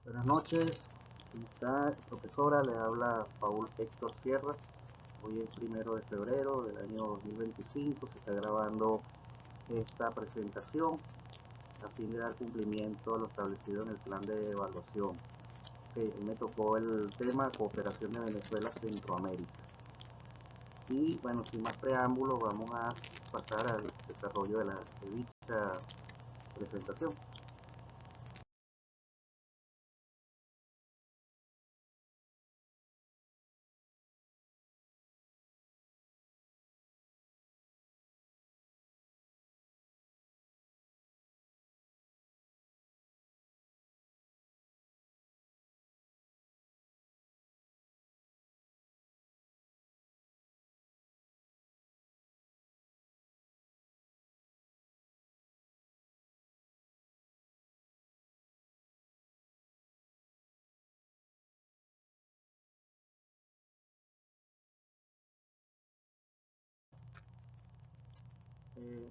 Buenas noches, ¿cómo está, profesora? Le habla Paul Héctor Sierra. Hoy es 1 de febrero del año 2025. Se está grabando esta presentación a fin de dar cumplimiento a lo establecido en el plan de evaluación. Hoy me tocó el tema cooperación de Venezuela-Centroamérica. Y bueno, sin más preámbulos, vamos a pasar al desarrollo de dicha presentación.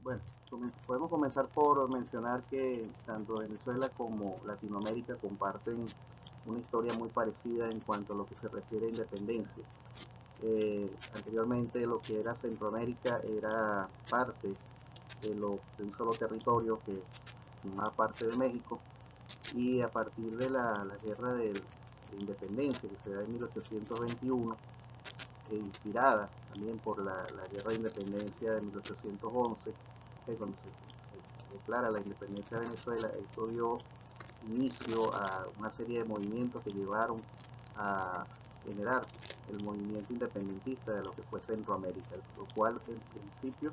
Bueno, podemos comenzar por mencionar que tanto Venezuela como Latinoamérica comparten una historia muy parecida en cuanto a lo que se refiere a independencia. Anteriormente lo que era Centroamérica era parte de un solo territorio que formaba parte de México, y a partir de la guerra de independencia que se da en 1821, inspirada también por la guerra de independencia de 1811, cuando se declara la independencia de Venezuela. Esto dio inicio a una serie de movimientos que llevaron a generar el movimiento independentista de lo que fue Centroamérica, lo cual en principio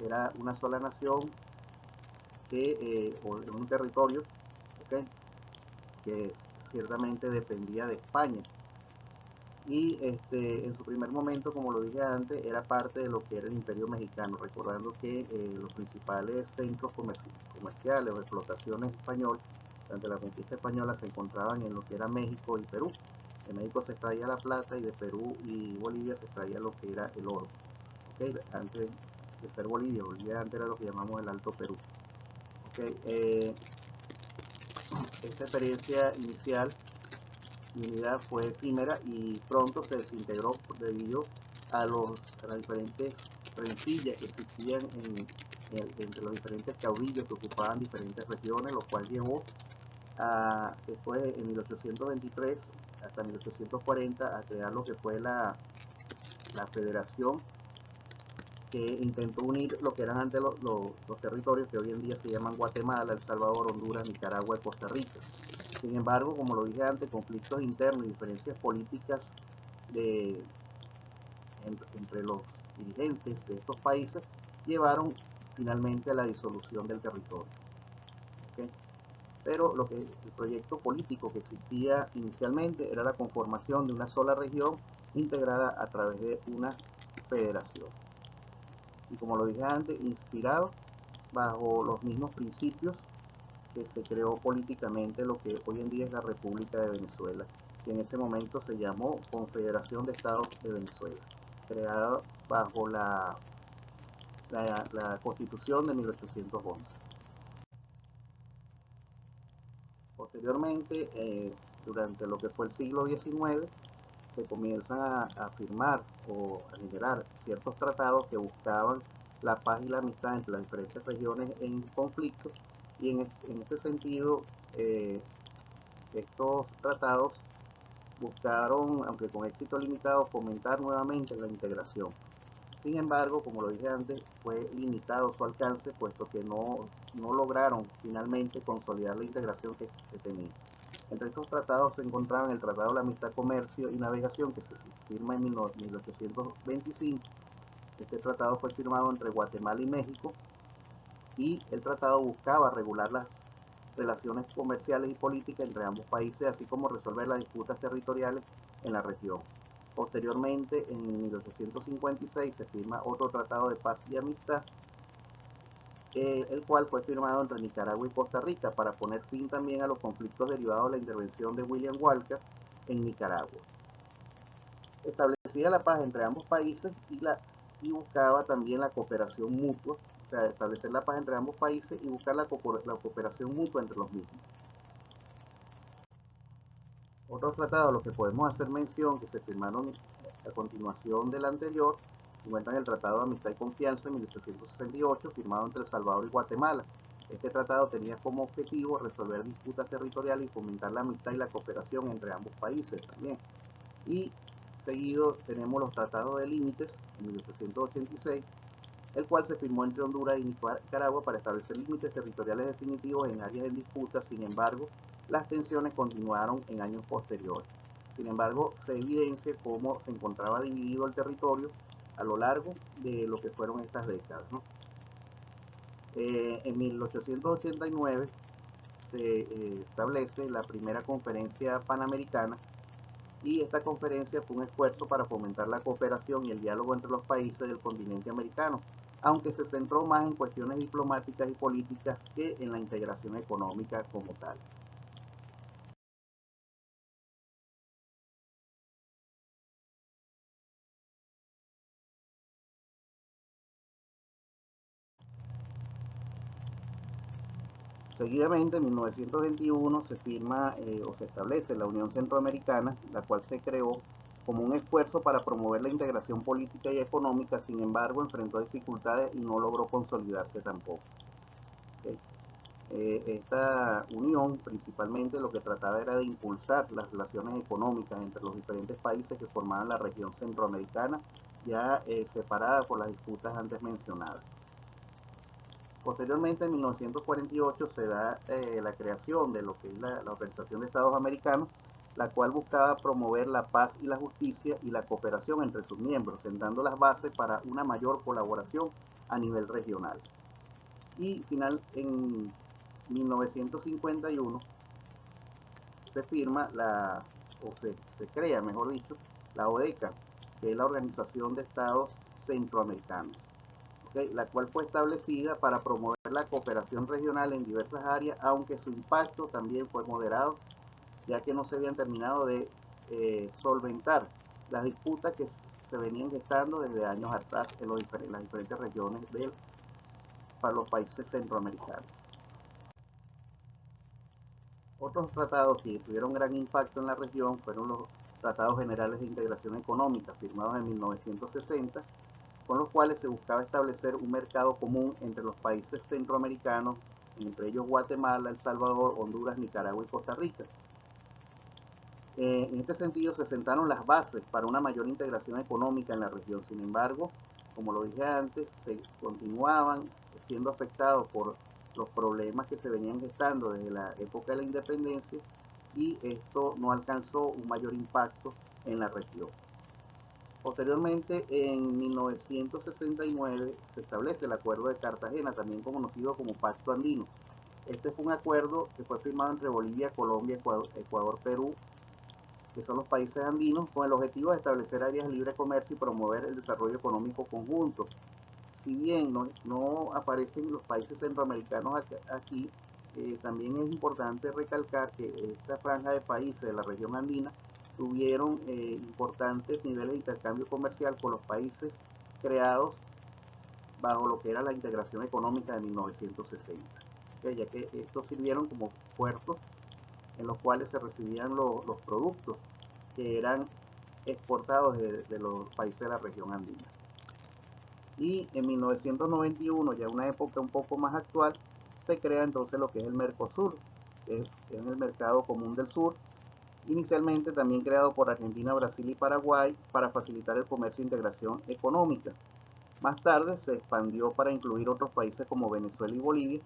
era una sola nación o un territorio, ¿okay?, que ciertamente dependía de España. Y en su primer momento, como lo dije antes, era parte de lo que era el Imperio Mexicano, recordando que los principales centros comerciales o explotaciones españoles durante la conquista española se encontraban en lo que era México y Perú. De México se extraía la plata y de Perú y Bolivia se extraía lo que era el oro. ¿Okay? Antes de ser Bolivia antes era lo que llamamos el Alto Perú. ¿Okay? Esta experiencia inicial mi unidad fue efímera y pronto se desintegró debido a las diferentes rencillas que existían entre los diferentes caudillos que ocupaban diferentes regiones, lo cual llevó a, después en 1823 hasta 1840, a crear lo que fue la federación, que intentó unir lo que eran antes los territorios que hoy en día se llaman Guatemala, El Salvador, Honduras, Nicaragua y Costa Rica. Sin embargo, como lo dije antes, conflictos internos y diferencias políticas entre los dirigentes de estos países llevaron finalmente a la disolución del territorio. ¿Okay? Pero el proyecto político que existía inicialmente era la conformación de una sola región integrada a través de una federación. Y como lo dije antes, inspirado bajo los mismos principios que se creó políticamente lo que hoy en día es la República de Venezuela, que en ese momento se llamó Confederación de Estados de Venezuela, creada bajo la Constitución de 1811. Posteriormente, durante lo que fue el siglo XIX, se comienzan a firmar o a generar ciertos tratados que buscaban la paz y la amistad entre las diferentes regiones en conflicto, y en este sentido, estos tratados buscaron, aunque con éxito limitado, fomentar nuevamente la integración. Sin embargo, como lo dije antes, fue limitado su alcance, puesto que no lograron finalmente consolidar la integración que se tenía. Entre estos tratados se encontraban el Tratado de la Amistad, Comercio y Navegación, que se firma en 1825. Este tratado fue firmado entre Guatemala y México, y el tratado buscaba regular las relaciones comerciales y políticas entre ambos países, así como resolver las disputas territoriales en la región. Posteriormente, en 1856, se firma otro tratado de paz y amistad, el cual fue firmado entre Nicaragua y Costa Rica para poner fin también a los conflictos derivados de la intervención de William Walker en Nicaragua. Establecía la paz entre ambos países y buscaba también la cooperación mutua, o sea, establecer la paz entre ambos países y buscar la cooperación mutua entre los mismos. Otros tratados a los que podemos hacer mención, que se firmaron a continuación del anterior, encuentran el Tratado de Amistad y Confianza en 1868, firmado entre El Salvador y Guatemala. Este tratado tenía como objetivo resolver disputas territoriales y fomentar la amistad y la cooperación entre ambos países también. Y seguido tenemos los tratados de límites en 1886, el cual se firmó entre Honduras y Nicaragua para establecer límites territoriales definitivos en áreas en disputa. Sin embargo, las tensiones continuaron en años posteriores. Sin embargo, se evidencia cómo se encontraba dividido el territorio a lo largo de lo que fueron estas décadas, ¿no? En 1889 se establece la primera conferencia panamericana, y esta conferencia fue un esfuerzo para fomentar la cooperación y el diálogo entre los países del continente americano, aunque se centró más en cuestiones diplomáticas y políticas que en la integración económica como tal. Seguidamente, en 1921 se firma o se establece la Unión Centroamericana, la cual se creó como un esfuerzo para promover la integración política y económica. Sin embargo, enfrentó dificultades y no logró consolidarse tampoco. ¿Okay? Esta unión principalmente lo que trataba era de impulsar las relaciones económicas entre los diferentes países que formaban la región centroamericana, ya separada por las disputas antes mencionadas. Posteriormente, en 1948, se da la creación de lo que es la Organización de Estados Americanos, la cual buscaba promover la paz y la justicia y la cooperación entre sus miembros, sentando las bases para una mayor colaboración a nivel regional. Y final, en 1951 se firma se crea, mejor dicho, la ODECA, que es la Organización de Estados Centroamericanos, ¿okay? La cual fue establecida para promover la cooperación regional en diversas áreas, aunque su impacto también fue moderado, ya que no se habían terminado de solventar las disputas que se venían gestando desde años atrás en las diferentes regiones para los países centroamericanos. Otros tratados que tuvieron gran impacto en la región fueron los Tratados Generales de Integración Económica, firmados en 1960, con los cuales se buscaba establecer un mercado común entre los países centroamericanos, entre ellos Guatemala, El Salvador, Honduras, Nicaragua y Costa Rica. En este sentido, se sentaron las bases para una mayor integración económica en la región. Sin embargo, como lo dije antes, se continuaban siendo afectados por los problemas que se venían gestando desde la época de la independencia, y esto no alcanzó un mayor impacto en la región. Posteriormente, en 1969, se establece el Acuerdo de Cartagena, también conocido como Pacto Andino. Este fue un acuerdo que fue firmado entre Bolivia, Colombia, Ecuador, Perú, que son los países andinos, con el objetivo de establecer áreas de libre comercio y promover el desarrollo económico conjunto. Si bien no aparecen los países centroamericanos aquí, también es importante recalcar que esta franja de países de la región andina tuvieron importantes niveles de intercambio comercial con los países creados bajo lo que era la integración económica de 1960, ya que estos sirvieron como puertos en los cuales se recibían los productos que eran exportados de los países de la región andina. Y en 1991, ya una época un poco más actual, se crea entonces lo que es el Mercosur, que es el Mercado Común del Sur, inicialmente también creado por Argentina, Brasil y Paraguay para facilitar el comercio e integración económica. Más tarde se expandió para incluir otros países como Venezuela y Bolivia,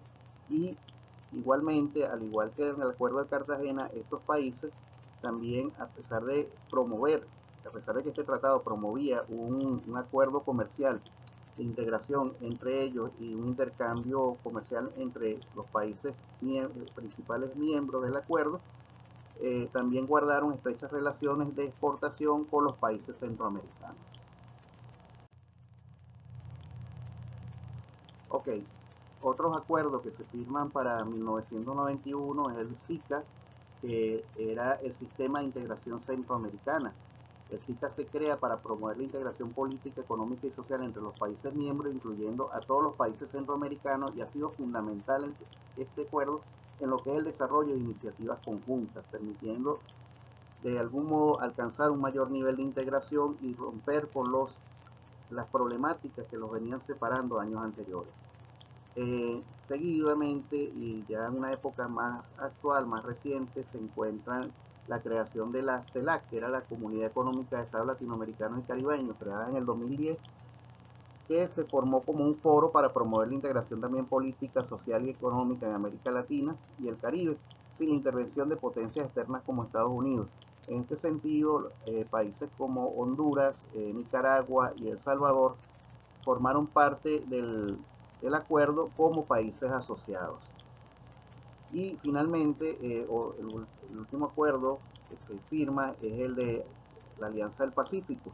y igualmente, al igual que en el Acuerdo de Cartagena, estos países también, a pesar de que este tratado promovía un acuerdo comercial de integración entre ellos y un intercambio comercial entre los países principales miembros del acuerdo, también guardaron estrechas relaciones de exportación con los países centroamericanos. Ok, otros acuerdos que se firman para 1991 es el SICA, que era el Sistema de Integración Centroamericana. El SICA se crea para promover la integración política, económica y social entre los países miembros, incluyendo a todos los países centroamericanos, y ha sido fundamental este acuerdo en lo que es el desarrollo de iniciativas conjuntas, permitiendo de algún modo alcanzar un mayor nivel de integración y romper con las problemáticas que los venían separando años anteriores. Seguidamente y ya en una época más actual, más reciente, se encuentra la creación de la CELAC, que era la Comunidad Económica de Estados Latinoamericanos y Caribeños, creada en el 2010, que se formó como un foro para promover la integración también política, social y económica en América Latina y el Caribe, sin intervención de potencias externas como Estados Unidos. En este sentido, países como Honduras, Nicaragua y El Salvador formaron parte del acuerdo como países asociados. Y finalmente, el último acuerdo que se firma es el de la Alianza del Pacífico.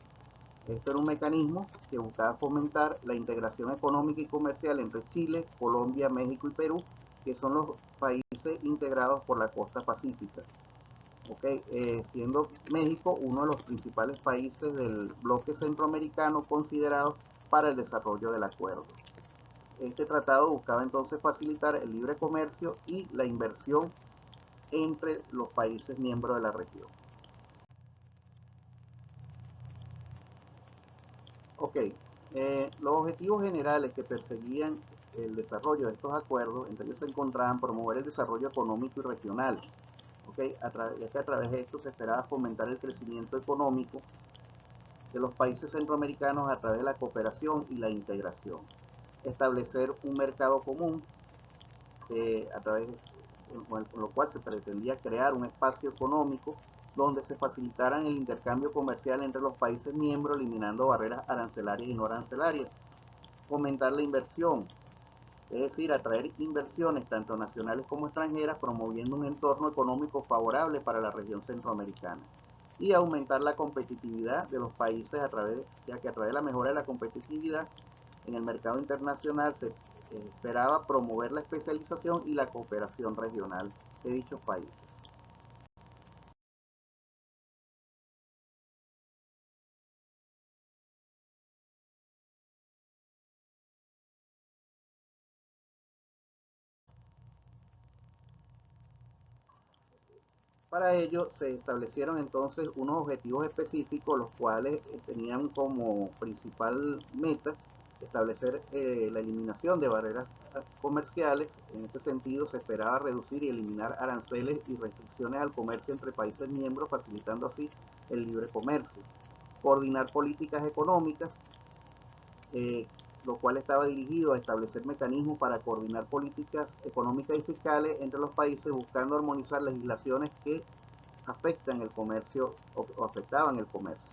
Esto era un mecanismo que buscaba fomentar la integración económica y comercial entre Chile, Colombia, México y Perú, que son los países integrados por la costa pacífica. Okay, siendo México uno de los principales países del bloque centroamericano considerados para el desarrollo del acuerdo. Este tratado buscaba entonces facilitar el libre comercio y la inversión entre los países miembros de la región. Ok, los objetivos generales que perseguían el desarrollo de estos acuerdos, entre ellos se encontraban promover el desarrollo económico y regional, okay, ya que a través de esto se esperaba fomentar el crecimiento económico de los países centroamericanos a través de la cooperación y la integración, establecer un mercado común a través con lo cual se pretendía crear un espacio económico donde se facilitaran el intercambio comercial entre los países miembros, eliminando barreras arancelarias y no arancelarias, fomentar la inversión, es decir, atraer inversiones tanto nacionales como extranjeras, promoviendo un entorno económico favorable para la región centroamericana, y aumentar la competitividad de los países ya que a través de la mejora de la competitividad en el mercado internacional se esperaba promover la especialización y la cooperación regional de dichos países. Para ello se establecieron entonces unos objetivos específicos, los cuales tenían como principal meta establecer la eliminación de barreras comerciales. En este sentido, se esperaba reducir y eliminar aranceles y restricciones al comercio entre países miembros, facilitando así el libre comercio. Coordinar políticas económicas, eh, lo cual estaba dirigido a establecer mecanismos para coordinar políticas económicas y fiscales entre los países, buscando armonizar legislaciones que afectan el comercio o afectaban el comercio.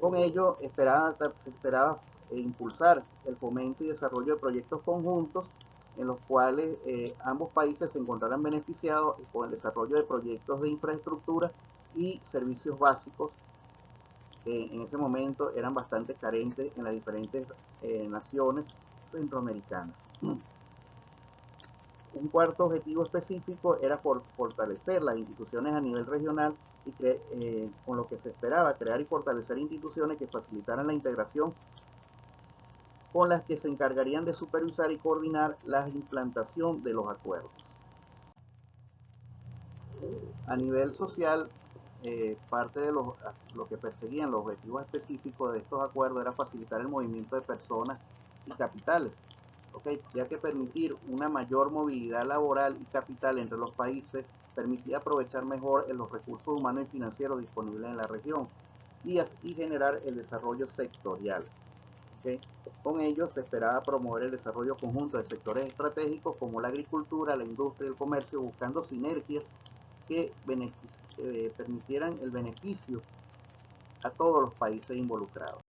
Con ello se esperaba impulsar el fomento y desarrollo de proyectos conjuntos en los cuales ambos países se encontrarán beneficiados con el desarrollo de proyectos de infraestructura y servicios básicos que en ese momento eran bastante carentes en las diferentes naciones centroamericanas. Un cuarto objetivo específico era fortalecer las instituciones a nivel regional y con lo que se esperaba crear y fortalecer instituciones que facilitaran la integración, con las que se encargarían de supervisar y coordinar la implantación de los acuerdos. A nivel social, parte de lo que perseguían los objetivos específicos de estos acuerdos era facilitar el movimiento de personas y capitales, ¿okay? Ya que permitir una mayor movilidad laboral y capital entre los países permitía aprovechar mejor los recursos humanos y financieros disponibles en la región y así generar el desarrollo sectorial. ¿Okay? Con ello se esperaba promover el desarrollo conjunto de sectores estratégicos como la agricultura, la industria y el comercio, buscando sinergias que permitieran el beneficio a todos los países involucrados.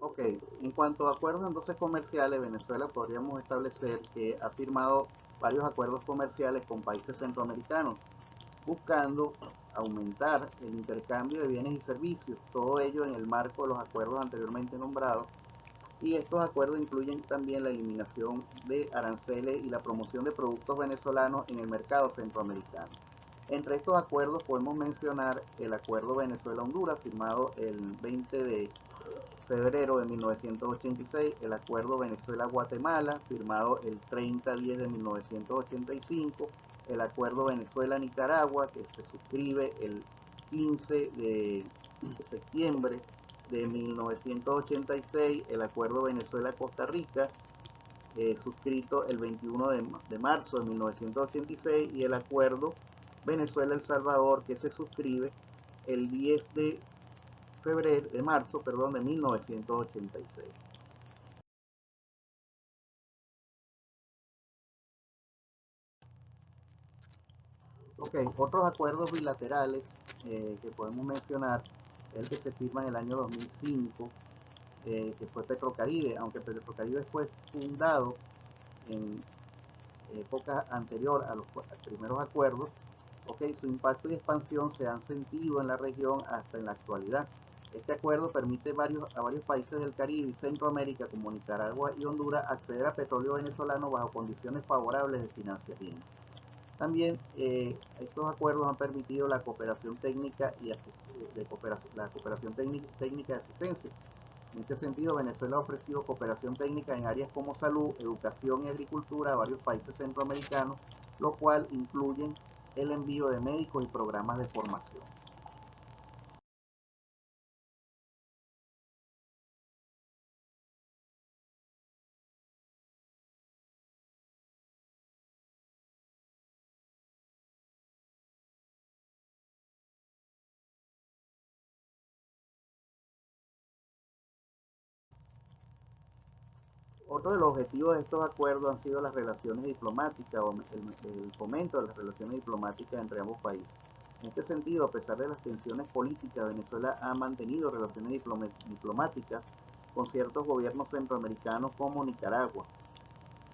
Ok, en cuanto a acuerdos entonces comerciales, Venezuela podríamos establecer que ha firmado varios acuerdos comerciales con países centroamericanos, buscando aumentar el intercambio de bienes y servicios, todo ello en el marco de los acuerdos anteriormente nombrados. Y estos acuerdos incluyen también la eliminación de aranceles y la promoción de productos venezolanos en el mercado centroamericano. Entre estos acuerdos podemos mencionar el Acuerdo Venezuela-Honduras, firmado el 20 de febrero de 1986, el Acuerdo Venezuela-Guatemala, firmado el 30/10 de 1985, el Acuerdo Venezuela-Nicaragua, que se suscribe el 15 de septiembre de 1986, el Acuerdo Venezuela-Costa Rica, suscrito el 21 de marzo de 1986, y el Acuerdo Venezuela-El Salvador, que se suscribe el 10 de marzo de 1986. Ok, otros acuerdos bilaterales que podemos mencionar es el que se firma en el año 2005, que fue Petrocaribe, aunque Petrocaribe fue fundado en época anterior a los primeros acuerdos. Ok, su impacto y expansión se han sentido en la región hasta en la actualidad. Este acuerdo permite a varios países del Caribe y Centroamérica, como Nicaragua y Honduras, acceder a petróleo venezolano bajo condiciones favorables de financiamiento. También estos acuerdos han permitido la cooperación técnica y técnica de asistencia. En este sentido, Venezuela ha ofrecido cooperación técnica en áreas como salud, educación y agricultura a varios países centroamericanos, lo cual incluyen el envío de médicos y programas de formación. Otro de los objetivos de estos acuerdos han sido las relaciones diplomáticas o el fomento de las relaciones diplomáticas entre ambos países. En este sentido, a pesar de las tensiones políticas, Venezuela ha mantenido relaciones diplomáticas con ciertos gobiernos centroamericanos como Nicaragua,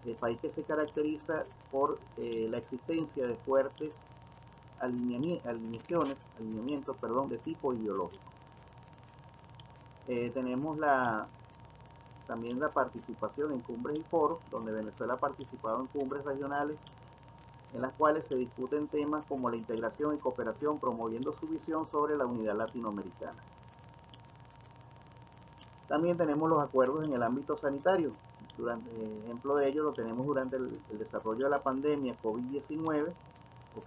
el país que se caracteriza por la existencia de fuertes alineamientos de tipo ideológico. Tenemos también la participación en cumbres y foros, donde Venezuela ha participado en cumbres regionales en las cuales se discuten temas como la integración y cooperación, promoviendo su visión sobre la unidad latinoamericana. También tenemos los acuerdos en el ámbito sanitario. Ejemplo de ello lo tenemos durante el desarrollo de la pandemia COVID-19,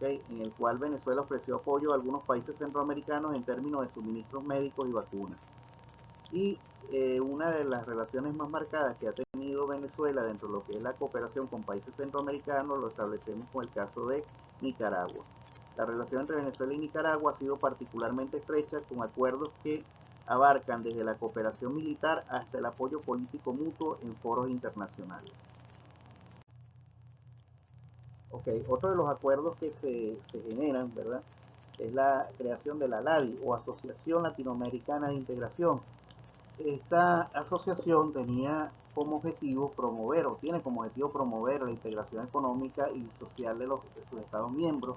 en el cual Venezuela ofreció apoyo a algunos países centroamericanos en términos de suministros médicos y vacunas. Y una de las relaciones más marcadas que ha tenido Venezuela dentro de lo que es la cooperación con países centroamericanos lo establecemos con el caso de Nicaragua. La relación entre Venezuela y Nicaragua ha sido particularmente estrecha, con acuerdos que abarcan desde la cooperación militar hasta el apoyo político mutuo en foros internacionales. Otro de los acuerdos que se generan, ¿verdad?, es la creación de la LADI, o Asociación Latinoamericana de Integración. Esta asociación tenía como objetivo tiene como objetivo promover la integración económica y social de sus Estados miembros,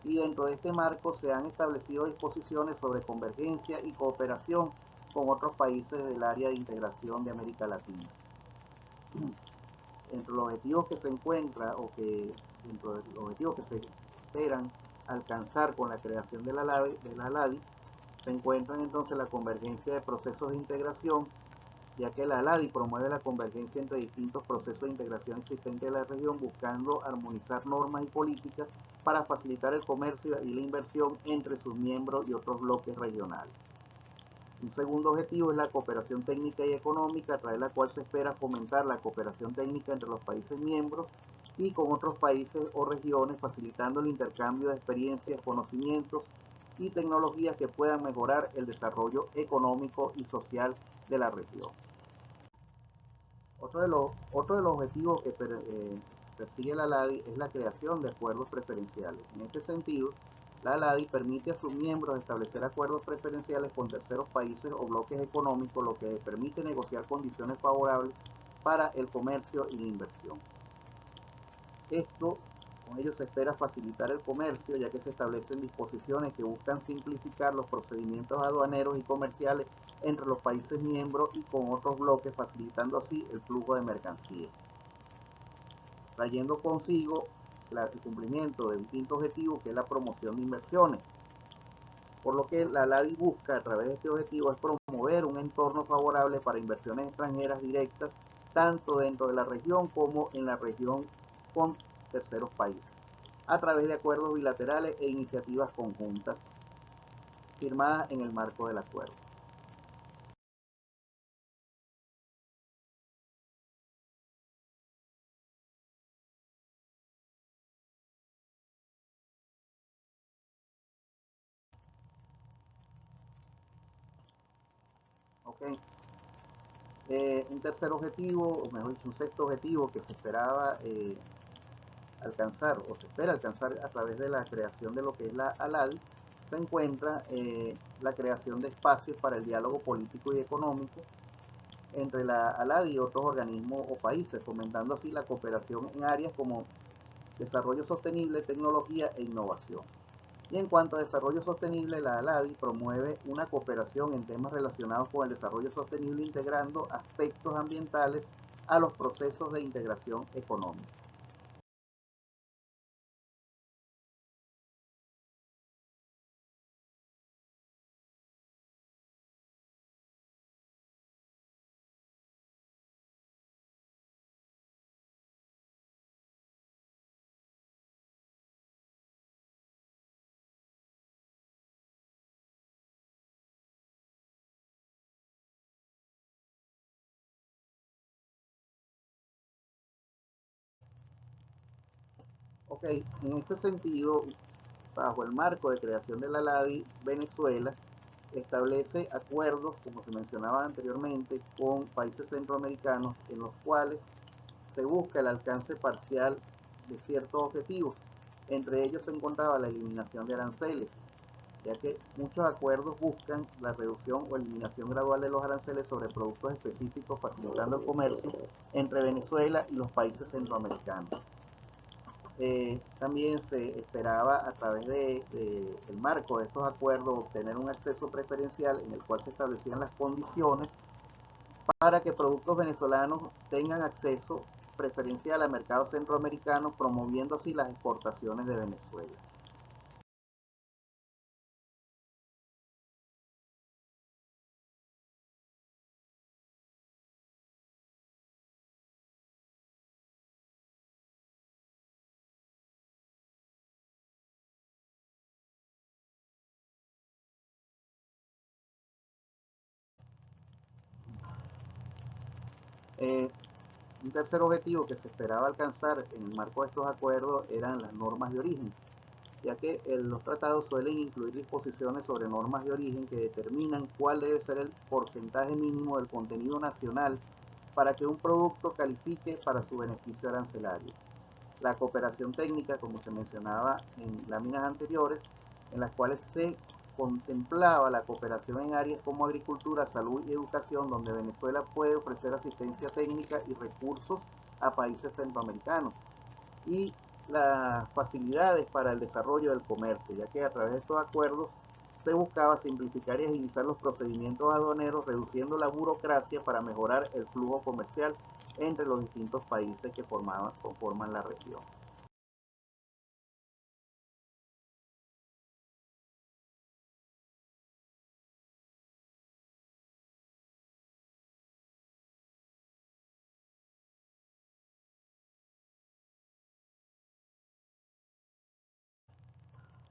y dentro de este marco se han establecido disposiciones sobre convergencia y cooperación con otros países del área de integración de América Latina. Entre los objetivos que se encuentra dentro de los objetivos que se esperan alcanzar con la creación de la LADI, se encuentran entonces la convergencia de procesos de integración, ya que la LADI promueve la convergencia entre distintos procesos de integración existentes de la región, buscando armonizar normas y políticas para facilitar el comercio y la inversión entre sus miembros y otros bloques regionales. Un segundo objetivo es la cooperación técnica y económica, a través de la cual se espera fomentar la cooperación técnica entre los países miembros y con otros países o regiones, facilitando el intercambio de experiencias, conocimientos y tecnologías que puedan mejorar el desarrollo económico y social de la región. Otro de los objetivos que persigue la LADI es la creación de acuerdos preferenciales. En este sentido, la LADI permite a sus miembros establecer acuerdos preferenciales con terceros países o bloques económicos, lo que permite negociar condiciones favorables para el comercio y la inversión. Con ello se espera facilitar el comercio, ya que se establecen disposiciones que buscan simplificar los procedimientos aduaneros y comerciales entre los países miembros y con otros bloques, facilitando así el flujo de mercancías, trayendo consigo el cumplimiento de un quinto objetivo, que es la promoción de inversiones. Por lo que la LADI busca a través de este objetivo es promover un entorno favorable para inversiones extranjeras directas, tanto dentro de la región como en la región con terceros países, a través de acuerdos bilaterales e iniciativas conjuntas firmadas en el marco del acuerdo. Okay. Un tercer objetivo, o mejor dicho, un sexto objetivo que se esperaba alcanzar o se espera alcanzar a través de la creación de lo que es la ALADI, se encuentra la creación de espacios para el diálogo político y económico entre la ALADI y otros organismos o países, fomentando así la cooperación en áreas como desarrollo sostenible, tecnología e innovación. Y en cuanto a desarrollo sostenible, la ALADI promueve una cooperación en temas relacionados con el desarrollo sostenible, integrando aspectos ambientales a los procesos de integración económica. Ok, en este sentido, bajo el marco de creación de la LADI, Venezuela establece acuerdos, como se mencionaba anteriormente, con países centroamericanos en los cuales se busca el alcance parcial de ciertos objetivos. Entre ellos se encontraba la eliminación de aranceles, ya que muchos acuerdos buscan la reducción o eliminación gradual de los aranceles sobre productos específicos, facilitando el comercio entre Venezuela y los países centroamericanos. También se esperaba a través del marco de estos acuerdos obtener un acceso preferencial en el cual se establecían las condiciones para que productos venezolanos tengan acceso preferencial a mercados centroamericanos, promoviendo así las exportaciones de Venezuela. Eh, un tercer objetivo que se esperaba alcanzar en el marco de estos acuerdos eran las normas de origen, ya que los tratados suelen incluir disposiciones sobre normas de origen que determinan cuál debe ser el porcentaje mínimo del contenido nacional para que un producto califique para su beneficio arancelario. La cooperación técnica, como se mencionaba en láminas anteriores, en las cuales se contemplaba la cooperación en áreas como agricultura, salud y educación, donde Venezuela puede ofrecer asistencia técnica y recursos a países centroamericanos, y las facilidades para el desarrollo del comercio, ya que a través de estos acuerdos se buscaba simplificar y agilizar los procedimientos aduaneros, reduciendo la burocracia para mejorar el flujo comercial entre los distintos países que conforman la región.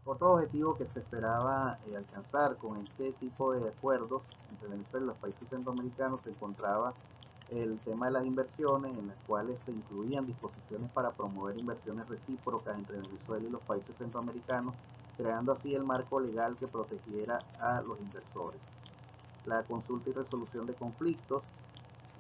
Otro objetivo que se esperaba alcanzar con este tipo de acuerdos entre Venezuela y los países centroamericanos se encontraba el tema de las inversiones, en las cuales se incluían disposiciones para promover inversiones recíprocas entre Venezuela y los países centroamericanos, creando así el marco legal que protegiera a los inversores. La consulta y resolución de conflictos,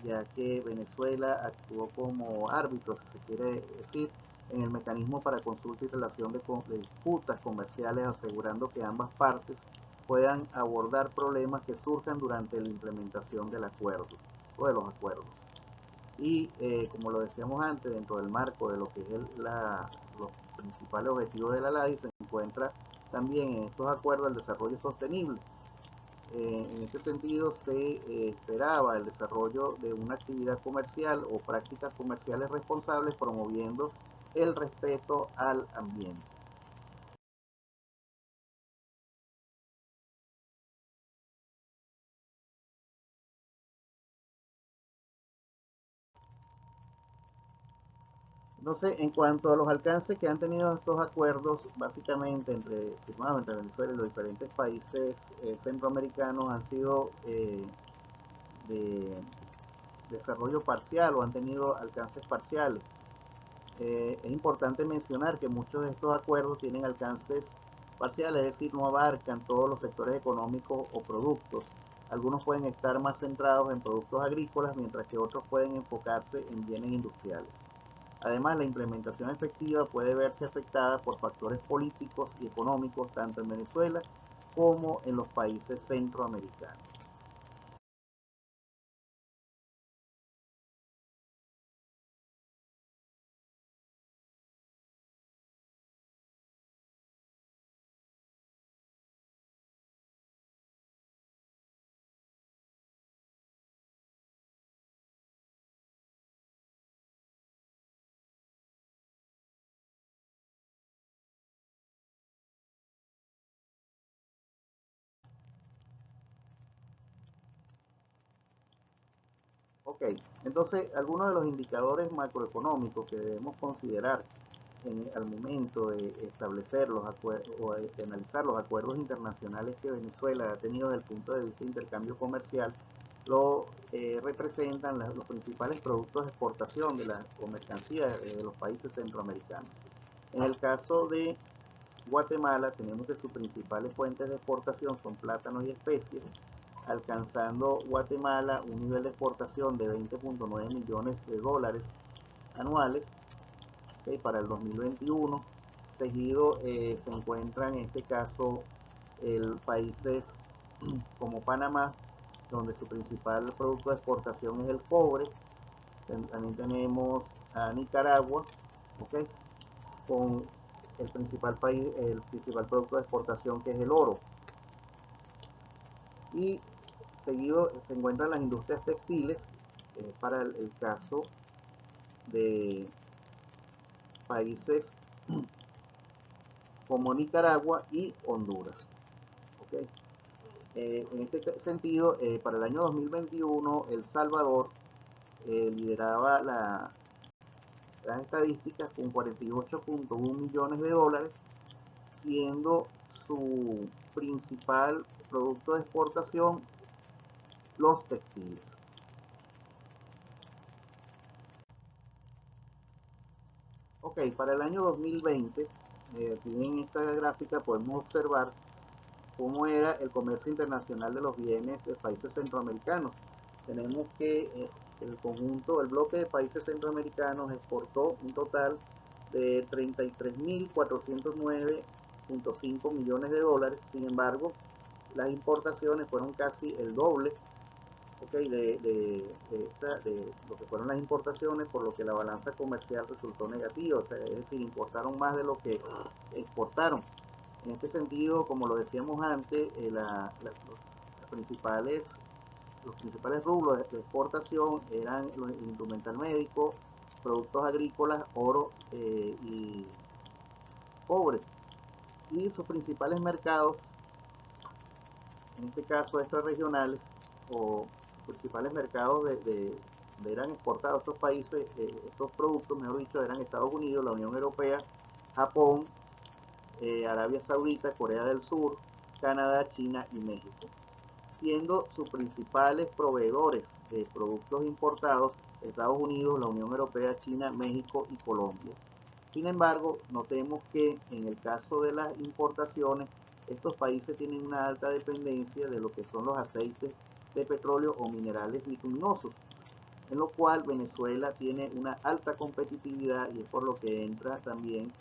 ya que Venezuela actuó como árbitro, si se quiere decir, en el mecanismo para consulta y relación de disputas comerciales, asegurando que ambas partes puedan abordar problemas que surjan durante la implementación del acuerdo o de los acuerdos. Y como lo decíamos antes, dentro del marco de lo que es los principales objetivos de la LADI, se encuentra también en estos acuerdos el desarrollo sostenible. En este sentido, se esperaba el desarrollo de una actividad comercial o prácticas comerciales responsables promoviendo el respeto al ambiente. Entonces, en cuanto a los alcances que han tenido estos acuerdos, básicamente firmados entre Venezuela y los diferentes países centroamericanos, han sido de desarrollo parcial o han tenido alcances parciales. Es importante mencionar que muchos de estos acuerdos tienen alcances parciales, es decir, no abarcan todos los sectores económicos o productos. Algunos pueden estar más centrados en productos agrícolas, mientras que otros pueden enfocarse en bienes industriales. Además, la implementación efectiva puede verse afectada por factores políticos y económicos tanto en Venezuela como en los países centroamericanos. Ok, entonces algunos de los indicadores macroeconómicos que debemos considerar al momento de establecer los acuerdos o de analizar los acuerdos internacionales que Venezuela ha tenido desde el punto de vista de intercambio comercial, lo representan los principales productos de exportación de la mercancía de los países centroamericanos. En el caso de Guatemala, tenemos que sus principales fuentes de exportación son plátanos y especies, alcanzando Guatemala un nivel de exportación de 20.9 millones de dólares anuales, ¿okay?, para el 2021. Seguido se encuentran en este caso países como Panamá, donde su principal producto de exportación es el cobre. También tenemos a Nicaragua, ¿okay?, con el principal producto de exportación que es el oro. Y seguido se encuentran las industrias textiles, para el caso de países como Nicaragua y Honduras. ¿Okay? En este sentido, para el año 2021, El Salvador lideraba las estadísticas con 48.1 millones de dólares, siendo su principal producto de exportación los textiles. Ok, para el año 2020, aquí en esta gráfica podemos observar cómo era el comercio internacional de los bienes de países centroamericanos. Tenemos que el conjunto, el bloque de países centroamericanos exportó un total de 33.409.5 millones de dólares. Sin embargo, las importaciones fueron casi el doble, okay, de lo que fueron las importaciones, por lo que la balanza comercial resultó negativa, o sea, es decir, importaron más de lo que exportaron. En este sentido, como lo decíamos antes, principales, los principales rubros de exportación eran el instrumental médico, productos agrícolas, oro y cobre. Y sus principales mercados, en este caso extrarregionales, o principales mercados donde eran exportados estos países, estos productos, mejor dicho, eran Estados Unidos, la Unión Europea, Japón, Arabia Saudita, Corea del Sur, Canadá, China y México, siendo sus principales proveedores de productos importados Estados Unidos, la Unión Europea, China, México y Colombia. Sin embargo, notemos que en el caso de las importaciones, estos países tienen una alta dependencia de lo que son los aceites de petróleo o minerales bituminosos, en lo cual Venezuela tiene una alta competitividad y es por lo que entra también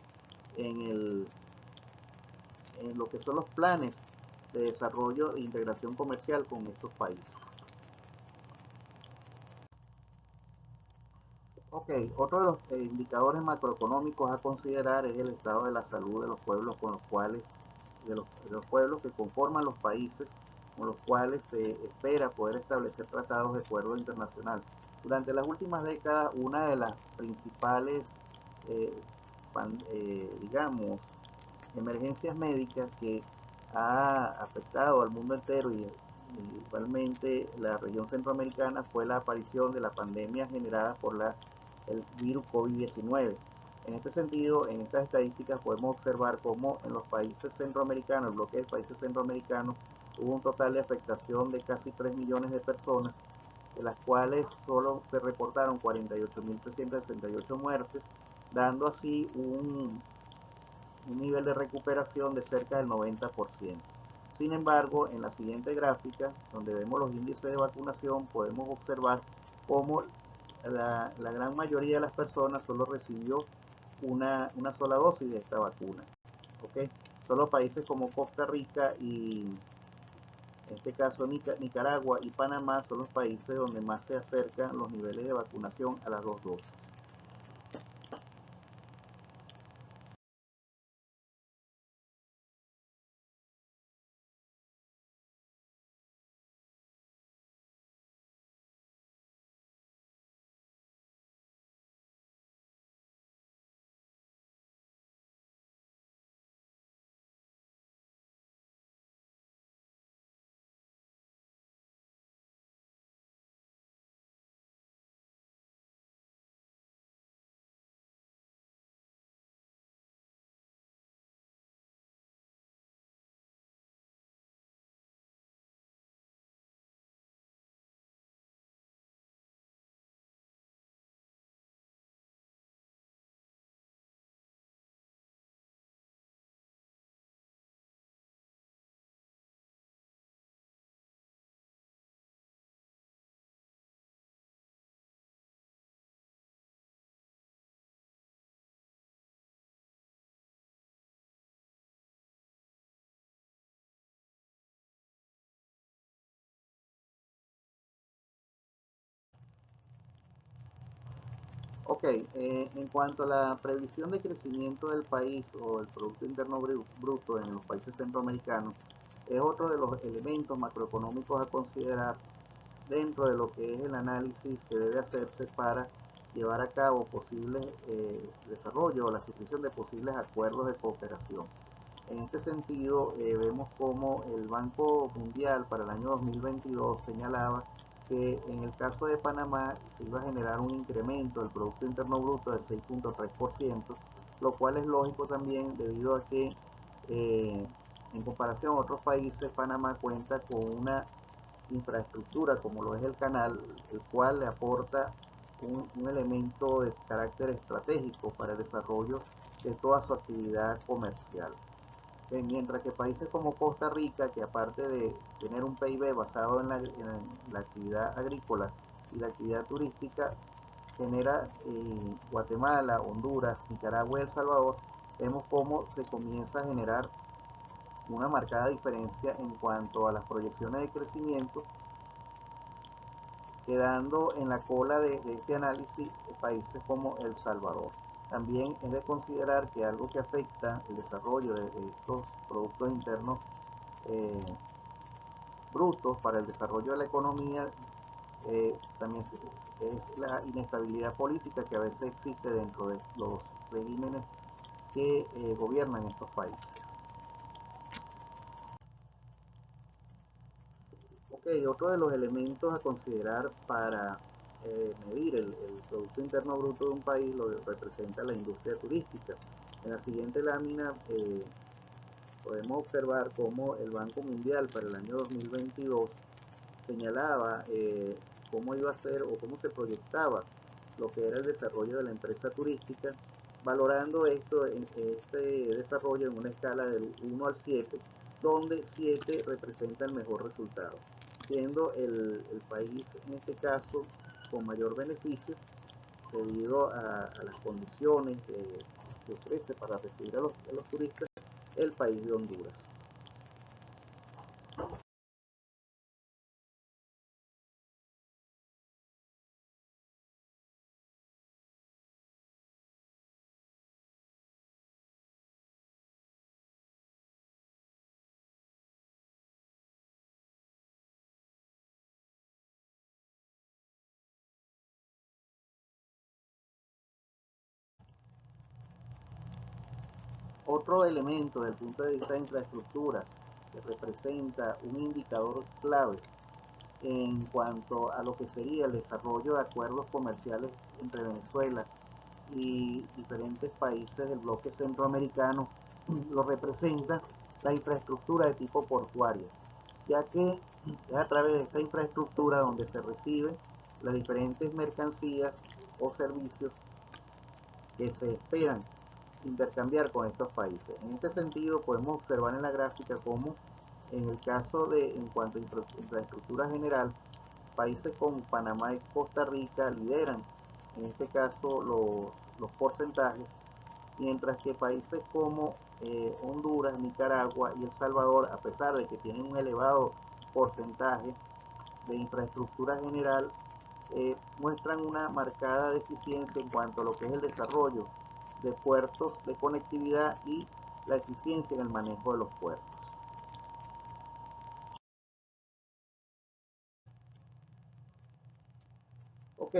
en lo que son los planes de desarrollo e integración comercial con estos países. Ok, otro de los indicadores macroeconómicos a considerar es el estado de la salud de los pueblos con los cuales, de los pueblos que conforman los países con los cuales se espera poder establecer tratados de acuerdo internacional. Durante las últimas décadas, una de las principales, eh, digamos, emergencias médicas que ha afectado al mundo entero y igualmente la región centroamericana fue la aparición de la pandemia generada por el virus COVID-19. En este sentido, en estas estadísticas podemos observar cómo en los países centroamericanos, el bloque de países centroamericanos, hubo un total de afectación de casi 3 millones de personas, de las cuales solo se reportaron 48.368 muertes, dando así un nivel de recuperación de cerca del 90%. Sin embargo, en la siguiente gráfica, donde vemos los índices de vacunación, podemos observar cómo la gran mayoría de las personas solo recibió una sola dosis de esta vacuna. ¿Okay? Solo países como Costa Rica y en este caso Nicaragua y Panamá son los países donde más se acercan los niveles de vacunación a las dos dosis. Ok, en cuanto a la previsión de crecimiento del país o el Producto Interno Bruto en los países centroamericanos, es otro de los elementos macroeconómicos a considerar dentro de lo que es el análisis que debe hacerse para llevar a cabo posibles desarrollo o la suscripción de posibles acuerdos de cooperación. En este sentido, vemos como el Banco Mundial para el año 2022 señalaba que en el caso de Panamá se iba a generar un incremento del Producto Interno Bruto de 6.3%, lo cual es lógico también debido a que en comparación a otros países, Panamá cuenta con una infraestructura como lo es el canal, el cual le aporta un elemento de carácter estratégico para el desarrollo de toda su actividad comercial. Mientras que países como Costa Rica, que aparte de tener un PIB basado en la actividad agrícola y la actividad turística, genera Guatemala, Honduras, Nicaragua y El Salvador, vemos cómo se comienza a generar una marcada diferencia en cuanto a las proyecciones de crecimiento, quedando en la cola de este análisis países como El Salvador. También es de considerar que algo que afecta el desarrollo de estos productos internos eh, brutos para el desarrollo de la economía también es la inestabilidad política que a veces existe dentro de los regímenes que gobiernan estos países. Ok, otro de los elementos a considerar para medir el Producto Interno Bruto de un país lo representa la industria turística. En la siguiente lámina podemos observar cómo el Banco Mundial para el año 2022 señalaba cómo iba a ser o cómo se proyectaba lo que era el desarrollo de la empresa turística, valorando este desarrollo en una escala del 1 al 7, donde 7 representa el mejor resultado, siendo el país en este caso con mayor beneficio debido a las condiciones que ofrece para recibir a los turistas el país de Honduras. Otro elemento desde el punto de vista de infraestructura que representa un indicador clave en cuanto a lo que sería el desarrollo de acuerdos comerciales entre Venezuela y diferentes países del bloque centroamericano, lo representa la infraestructura de tipo portuaria, ya que es a través de esta infraestructura donde se reciben las diferentes mercancías o servicios que se esperan intercambiar con estos países. En este sentido, podemos observar en la gráfica cómo en el caso de, en cuanto a infraestructura general, países como Panamá y Costa Rica lideran, en este caso, los porcentajes, mientras que países como Honduras, Nicaragua y El Salvador, a pesar de que tienen un elevado porcentaje de infraestructura general, muestran una marcada deficiencia en cuanto a lo que es el desarrollo de puertos de conectividad y la eficiencia en el manejo de los puertos. Ok,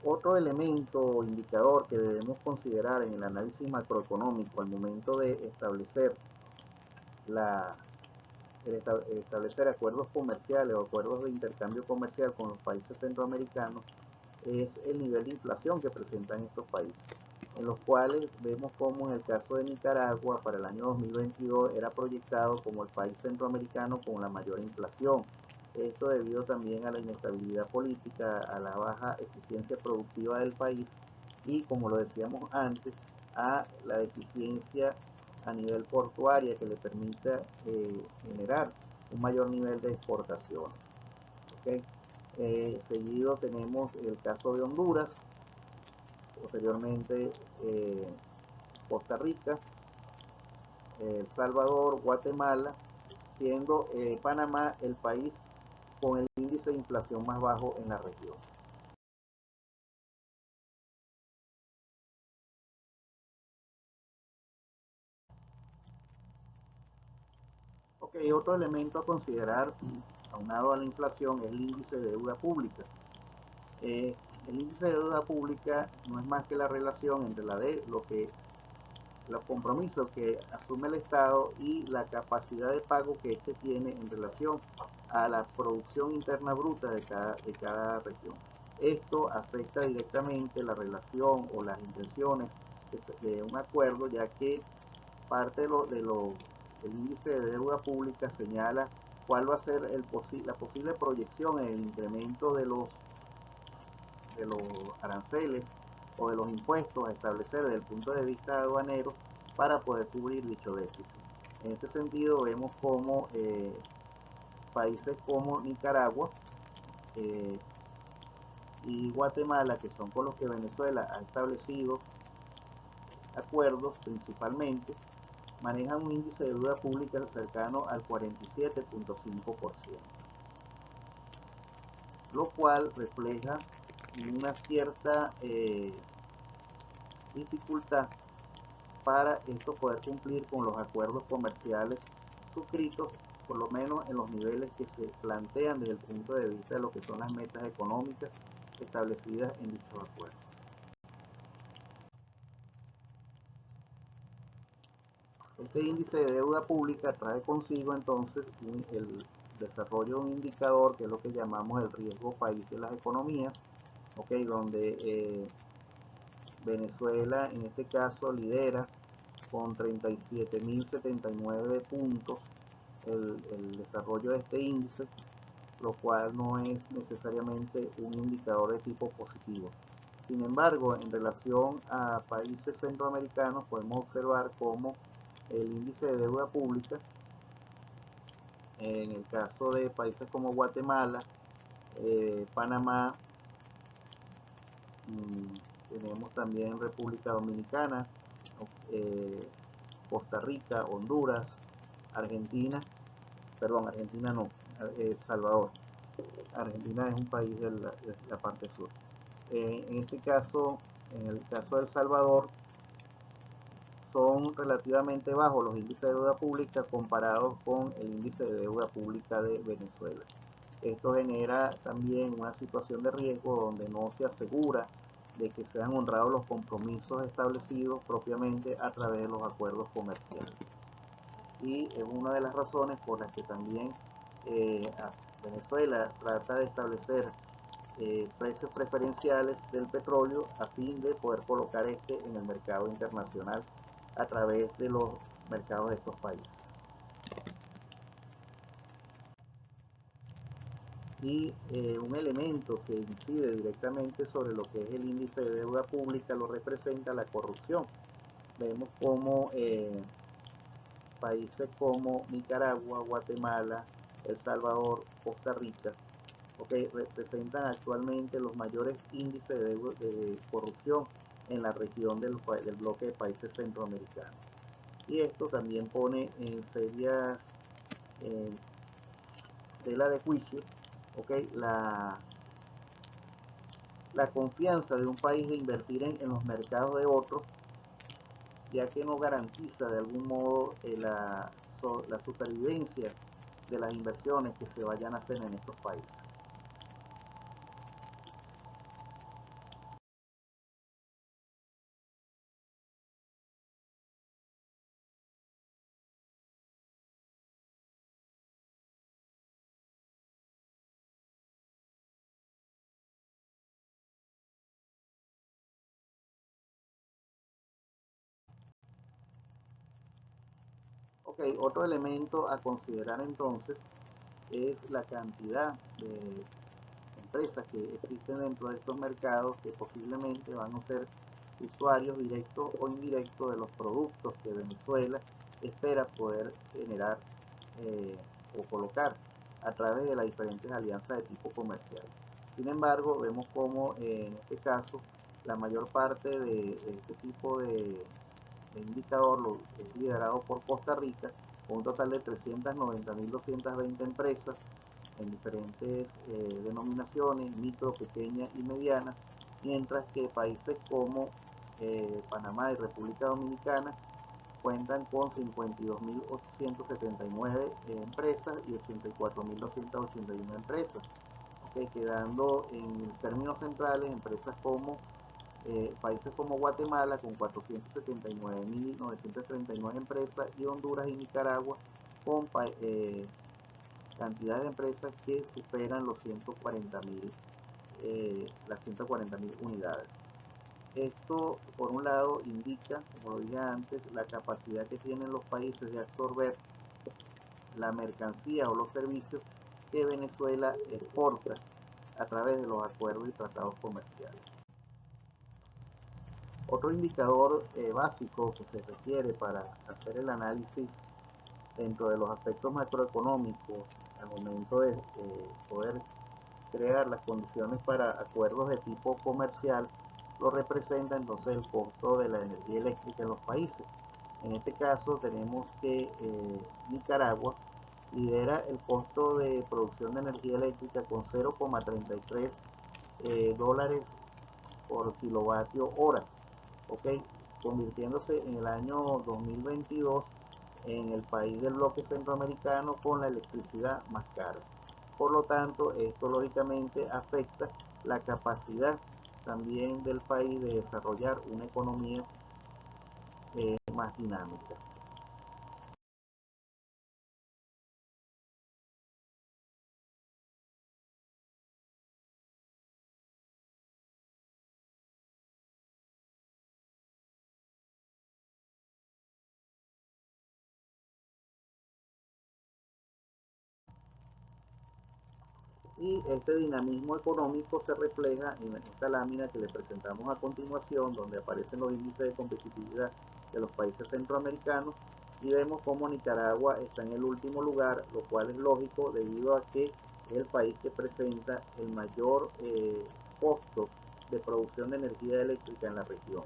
otro elemento o indicador que debemos considerar en el análisis macroeconómico al momento de establecer la, establecer acuerdos comerciales o acuerdos de intercambio comercial con los países centroamericanos es el nivel de inflación que presentan estos países, en los cuales vemos como en el caso de Nicaragua para el año 2022 era proyectado como el país centroamericano con la mayor inflación. Esto debido también a la inestabilidad política, a la baja eficiencia productiva del país y, como lo decíamos antes, a la deficiencia a nivel portuaria que le permita generar un mayor nivel de exportaciones. ¿Okay? Seguido tenemos el caso de Honduras, posteriormente Costa Rica, El Salvador, Guatemala, siendo Panamá el país con el índice de inflación más bajo en la región. Ok, otro elemento a considerar, aunado a la inflación, es el índice de deuda pública. Eh, el índice de deuda pública no es más que la relación entre los compromisos que asume el Estado y la capacidad de pago que éste tiene en relación a la producción interna bruta de cada región. Esto afecta directamente la relación o las intenciones de un acuerdo, ya que parte del índice de deuda pública señala cuál va a ser la posible proyección en el incremento de los aranceles o de los impuestos a establecer desde el punto de vista aduanero para poder cubrir dicho déficit. En este sentido vemos como países como Nicaragua y Guatemala, que son con los que Venezuela ha establecido acuerdos principalmente, manejan un índice de deuda pública cercano al 47.5%, lo cual refleja una cierta dificultad para esto poder cumplir con los acuerdos comerciales suscritos, por lo menos en los niveles que se plantean desde el punto de vista de lo que son las metas económicas establecidas en dichos acuerdos. Este índice de deuda pública trae consigo entonces el desarrollo de un indicador que es lo que llamamos el riesgo país de las economías, okay, donde Venezuela en este caso lidera con 37.079 puntos el desarrollo de este índice, lo cual no es necesariamente un indicador de tipo positivo. Sin embargo, en relación a países centroamericanos podemos observar cómo el índice de deuda pública, en el caso de países como Guatemala, Panamá, tenemos también República Dominicana, eh, Costa Rica, Honduras, Argentina, perdón, Argentina no, Salvador. Argentina es un país de la parte sur. En este caso, en el caso de El Salvador, son relativamente bajos los índices de deuda pública comparados con el índice de deuda pública de Venezuela. Esto genera también una situación de riesgo donde no se asegura de que sean honrados los compromisos establecidos propiamente a través de los acuerdos comerciales. Y es una de las razones por las que también Venezuela trata de establecer precios preferenciales del petróleo a fin de poder colocar este en el mercado internacional a través de los mercados de estos países. Y un elemento que incide directamente sobre lo que es el índice de deuda pública lo representa la corrupción. Vemos como países como Nicaragua, Guatemala, El Salvador, Costa Rica, representan actualmente los mayores índices de corrupción en la región del bloque de países centroamericanos. Y esto también pone en serias tela de juicio la confianza de un país de invertir en los mercados de otros, ya que no garantiza de algún modo la supervivencia de las inversiones que se vayan a hacer en estos países. Otro elemento a considerar entonces es la cantidad de empresas que existen dentro de estos mercados que posiblemente van a ser usuarios directos o indirectos de los productos que Venezuela espera poder generar o colocar a través de las diferentes alianzas de tipo comercial. Sin embargo, vemos como en este caso la mayor parte de este tipo de indicador es liderado por Costa Rica, con un total de 390.220 empresas en diferentes denominaciones, micro, pequeña y mediana, mientras que países como Panamá y República Dominicana cuentan con 52.879 empresas y 84.281 empresas, quedando en términos centrales empresas como países como Guatemala con 479.939 empresas y Honduras y Nicaragua con cantidad de empresas que superan los 140.000 las 140.000 unidades. Esto, por un lado, indica, como lo dije antes, la capacidad que tienen los países de absorber la mercancía o los servicios que Venezuela exporta a través de los acuerdos y tratados comerciales. Otro indicador básico que se requiere para hacer el análisis dentro de los aspectos macroeconómicos al momento de poder crear las condiciones para acuerdos de tipo comercial lo representa entonces el costo de la energía eléctrica en los países. En este caso tenemos que Nicaragua lidera el costo de producción de energía eléctrica con 0,33 dólares por kilovatio hora, convirtiéndose en el año 2022 en el país del bloque centroamericano con la electricidad más cara. Por lo tanto, esto lógicamente afecta la capacidad también del país de desarrollar una economía más dinámica. Y este dinamismo económico se refleja en esta lámina que le presentamos a continuación, donde aparecen los índices de competitividad de los países centroamericanos y vemos cómo Nicaragua está en el último lugar, lo cual es lógico debido a que es el país que presenta el mayor costo de producción de energía eléctrica en la región,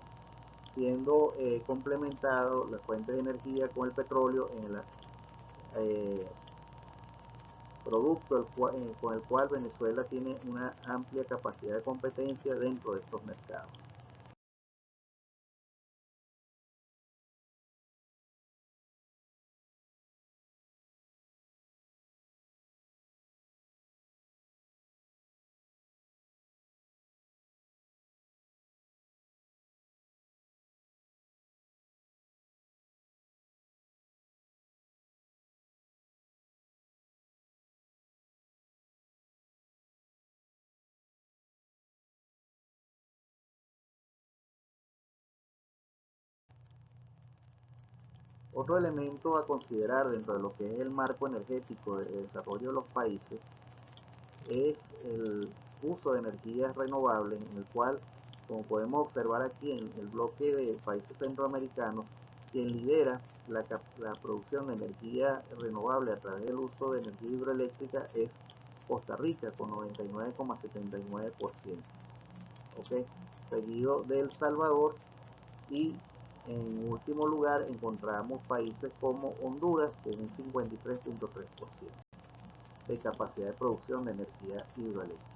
siendo complementado las fuentes de energía con el petróleo en la producto con el cual Venezuela tiene una amplia capacidad de competencia dentro de estos mercados. Otro elemento a considerar dentro de lo que es el marco energético de desarrollo de los países es el uso de energías renovables, en el cual, como podemos observar aquí en el bloque de países centroamericanos, quien lidera la producción de energía renovable a través del uso de energía hidroeléctrica es Costa Rica con 99,79%, ¿okay? Seguido de El Salvador, y en último lugar encontramos países como Honduras con un 53,3% de capacidad de producción de energía hidroeléctrica.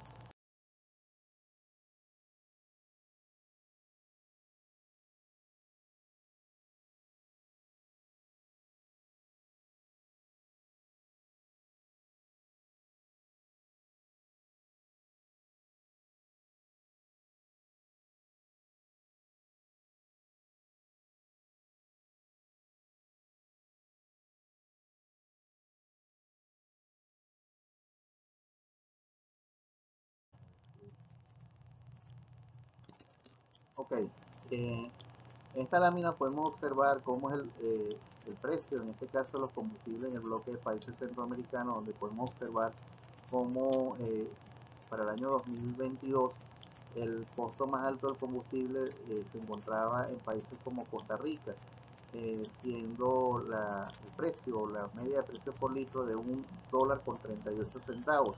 Ok, en esta lámina podemos observar cómo es el precio, en este caso los combustibles en el bloque de países centroamericanos, donde podemos observar cómo para el año 2022 el costo más alto del combustible se encontraba en países como Costa Rica, siendo el precio, la media de precio por litro de $1,38,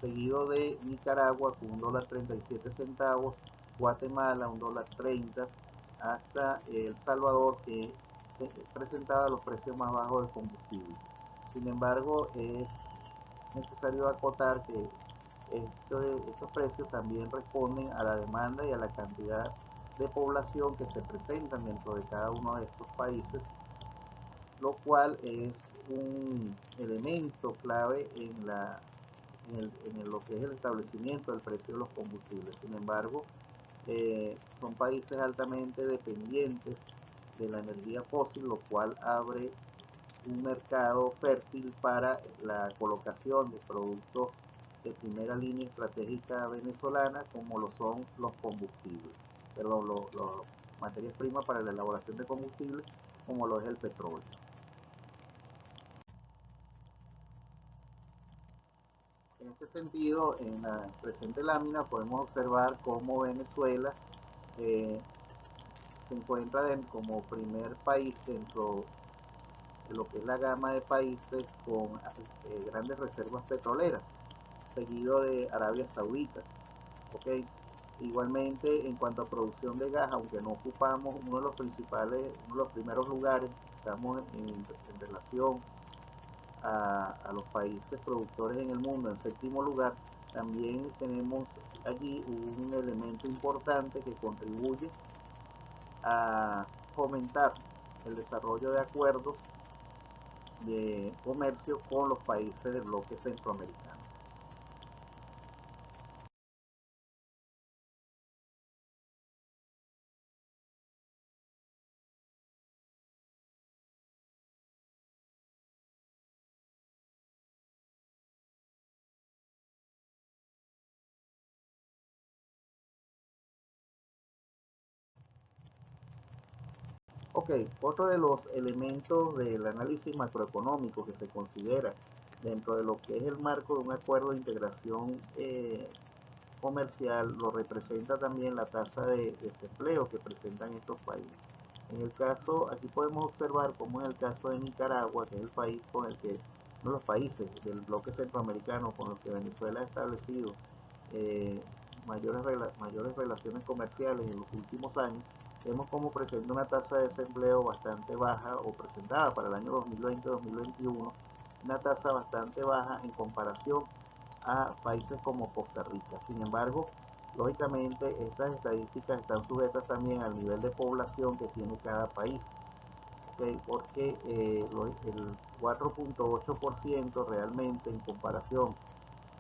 seguido de Nicaragua con $1,37, Guatemala $1,30, hasta El Salvador, que se presentaba los precios más bajos del combustible. Sin embargo, es necesario acotar que estos precios también responden a la demanda y a la cantidad de población que se presentan dentro de cada uno de estos países, lo cual es un elemento clave en lo que es el establecimiento del precio de los combustibles. Sin embargo, son países altamente dependientes de la energía fósil, lo cual abre un mercado fértil para la colocación de productos de primera línea estratégica venezolana, como lo son los combustibles, perdón, los materias primas para la elaboración de combustibles, como lo es el petróleo. En este sentido, en la presente lámina podemos observar cómo Venezuela eh, se encuentra como primer país dentro de lo que es la gama de países con grandes reservas petroleras, seguido de Arabia Saudita. ¿Okay? Igualmente, en cuanto a producción de gas, aunque no ocupamos uno de los principales, uno de los primeros lugares, estamos en relación a los países productores en el mundo en séptimo lugar, también tenemos allí un elemento importante que contribuye a fomentar el desarrollo de acuerdos de comercio con los países del bloque centroamericano. Ok, otro de los elementos del análisis macroeconómico que se considera dentro de lo que es el marco de un acuerdo de integración comercial lo representa también la tasa de desempleo que presentan estos países. En el caso, aquí podemos observar cómo en el caso de Nicaragua, que es el país con el que, uno de los países del bloque centroamericano con los que Venezuela ha establecido eh, mayores relaciones comerciales en los últimos años, vemos como presenta una tasa de desempleo bastante baja, o presentada para el año 2020-2021, una tasa bastante baja en comparación a países como Costa Rica. Sin embargo, lógicamente estas estadísticas están sujetas también al nivel de población que tiene cada país, ¿okay? Porque el 4,8% realmente en comparación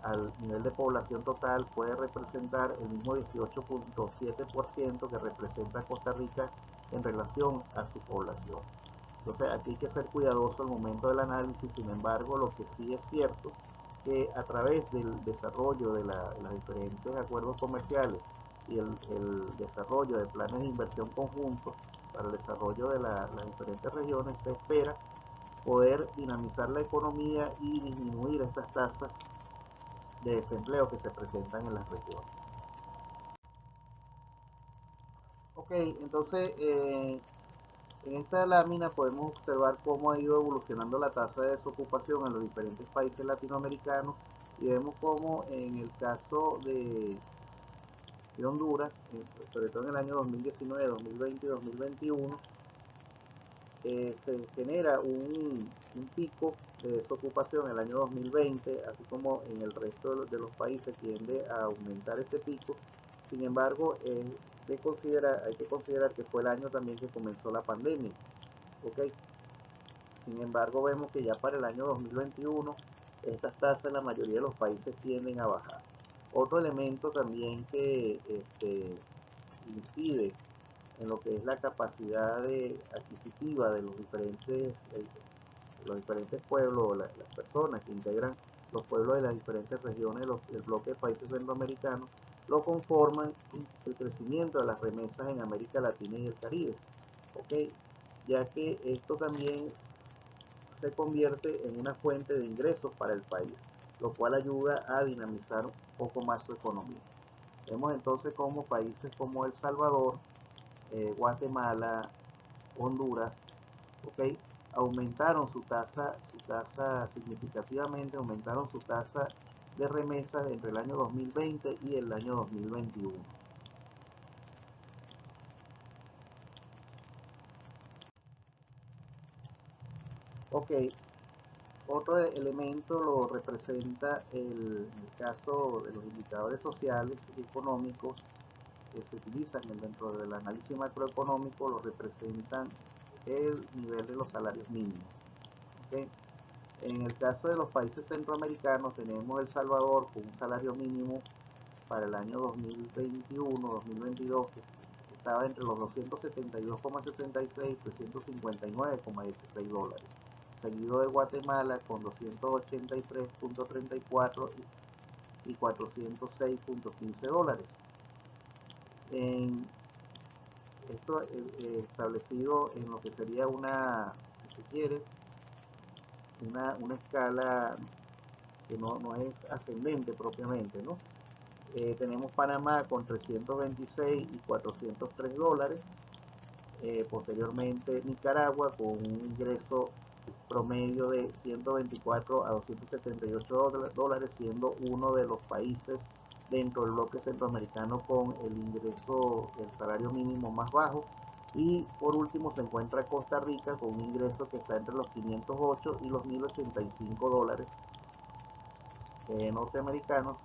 al nivel de población total puede representar el mismo 18,7% que representa Costa Rica en relación a su población. Entonces aquí hay que ser cuidadoso al momento del análisis. Sin embargo, lo que sí es cierto que a través del desarrollo de los diferentes acuerdos comerciales y el desarrollo de planes de inversión conjuntos, para el desarrollo de las diferentes regiones, se espera poder dinamizar la economía y disminuir estas tasas de desempleo que se presentan en las regiones. Ok, entonces en esta lámina podemos observar cómo ha ido evolucionando la tasa de desocupación en los diferentes países latinoamericanos y vemos cómo en el caso de Honduras, sobre todo en el año 2019, 2020 y 2021, se genera un pico de desocupación en el año 2020, así como en el resto de los países tiende a aumentar este pico. Sin embargo, hay que considerar que fue el año también que comenzó la pandemia. ¿Ok? Sin embargo, vemos que ya para el año 2021 estas tasas en la mayoría de los países tienden a bajar. Otro elemento también que incide en lo que es la capacidad adquisitiva de los diferentes pueblos, las personas que integran los pueblos de las diferentes regiones del bloque de países centroamericanos, lo conforman el crecimiento de las remesas en América Latina y el Caribe, ¿ok? Ya que esto también se convierte en una fuente de ingresos para el país, lo cual ayuda a dinamizar un poco más su economía. Vemos entonces como países como El Salvador, Guatemala, Honduras, ¿ok? Aumentaron su tasa significativamente, aumentaron su tasa de remesas entre el año 2020 y el año 2021. Ok, otro elemento lo representa el caso de los indicadores sociales y económicos que se utilizan dentro del análisis macroeconómico, lo representan el nivel de los salarios mínimos. ¿Okay? En el caso de los países centroamericanos tenemos El Salvador con un salario mínimo para el año 2021-2022 que estaba entre los 272,66 y 359,16 dólares, seguido de Guatemala con 283,34 y 406,15 dólares. En esto establecido en lo que sería si se quiere, una escala que no es ascendente propiamente, ¿no? Tenemos Panamá con 326 y 403 dólares. Posteriormente Nicaragua con un ingreso promedio de 124 a 278 dólares, siendo uno de los países dentro del bloque centroamericano con el ingreso, el salario mínimo más bajo. Y por último se encuentra Costa Rica con un ingreso que está entre los 508 y los 1085 dólares norteamericanos,